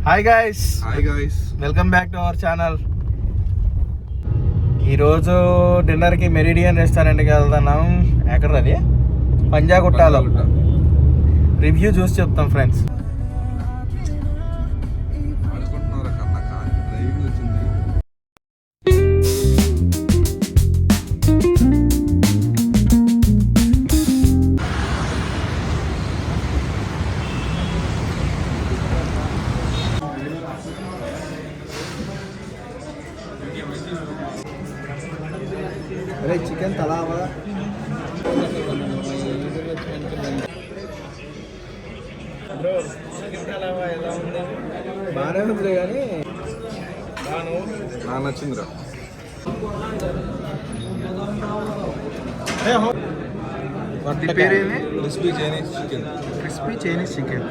Hi guys, welcome back to our channel. ఈరోజు డిన్నర్కి meridian రెస్టారెంట్కి వెళ్తున్నాం. ఎక్కడ అది? పంజాగుట్టాలో. రివ్యూ చూసి చెప్తాం ఫ్రెండ్స్. అరే చికెన్ తలావా ఎలా ఉంది? బాగానే ఉంది కానీ నాకు నచ్చిందిరా. పేరేమి? Crispy Chinese chicken.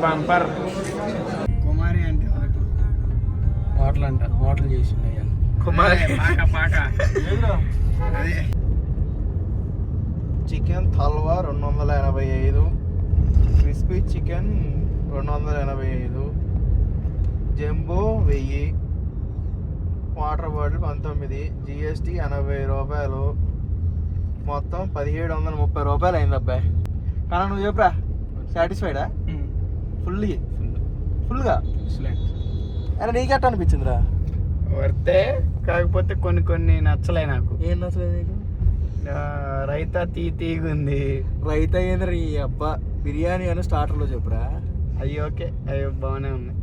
Bumper Kumari అంటే హోటల్ చేసింది. కుమారి అదే chicken halwa 285, crispy chicken 285, jumbo 1000, water bottle 19, GST 80 రూపాయలు, మొత్తం 1730 రూపాయలు అయింది అబ్బాయి. కానీ నువ్వు చెప్పురా, సాటిస్ఫైడా? ఫుల్గా అరే నీకెట్ట అనిపించిందిరా? వర్తే, కాకపోతే కొన్ని నచ్చలే నాకు. ఏం నచ్చలేదు నీకు? రైతా తీగుంది. రైతా ఏంద్ర ఈ అబ్బా. బిర్యానీ అని స్టార్టర్లో చెప్పురా. అయ్యి ఓకే, అయ్యో బాగానే ఉంది.